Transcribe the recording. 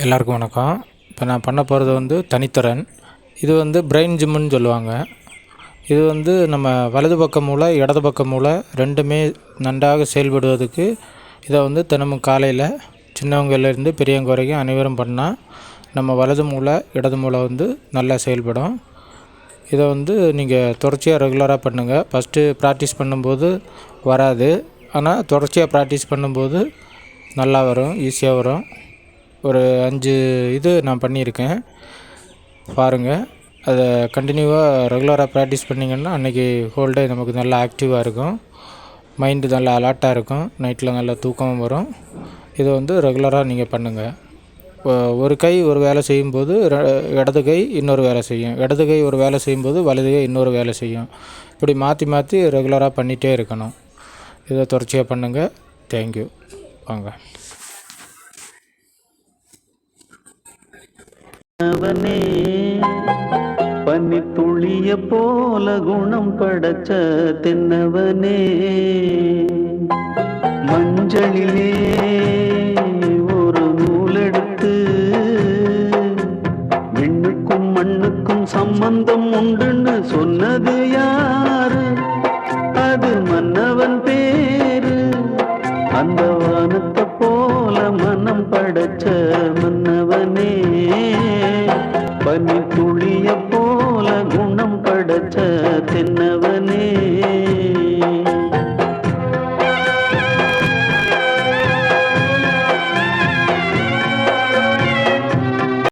எல்லாருக்கும் வணக்கம். இப்போ நான் பண்ண போகிறது வந்து தனித்திறன். இது வந்து பிரெயின் ஜிம்முன்னு சொல்லுவாங்க. இது வந்து நம்ம வலது பக்க மூளை, இடது பக்க மூளை ரெண்டுமே நன்றாக செயல்படுவதற்கு இதை வந்து தினமும் காலையில் சின்னவங்கலேருந்து பெரியவங்க வரைக்கும் அனைவரும் பண்ணால் நம்ம வலது மூளை, இடது மூளை வந்து நல்லா செயல்படும். இதை வந்து நீங்கள் தொடர்ச்சியாக ரெகுலராக பண்ணுங்கள். ஃபஸ்ட்டு ப்ராக்டிஸ் பண்ணும்போது வராது, ஆனால் தொடர்ச்சியாக ப்ராக்டிஸ் பண்ணும்போது நல்லா வரும், ஈஸியாக வரும். ஒரு 5 இது நான் பண்ணியிருக்கேன், பாருங்கள். அதை கண்டினியூவாக ரெகுலராக ப்ராக்டிஸ் பண்ணிங்கன்னா அன்றைக்கி ஹோல் டே நமக்கு நல்லா ஆக்டிவாக இருக்கும், மைண்டு நல்லா அலர்ட்டாக இருக்கும், நைட்டில் நல்லா தூக்கமும் வரும். இதை வந்து ரெகுலராக நீங்கள் பண்ணுங்கள். ஒரு கை ஒரு வேலை செய்யும்போது இடது கை இன்னொரு வேலை செய்யும், இடது கை ஒரு வேலை செய்யும்போது வலது கை இன்னொரு வேலை செய்யும். இப்படி மாற்றி மாற்றி ரெகுலராக பண்ணிகிட்டே இருக்கணும். இதை தொடர்ச்சியாக பண்ணுங்கள். தேங்க்யூ. வாங்க. அவனே பனித்துளிய போல குணம் படைச்ச தென்னவனே, மஞ்சளிலே ஒரு நூலெடுத்து விண்ணுக்கும் மண்ணுக்கும் சம்பந்தம் உண்டுன்னு சொன்னது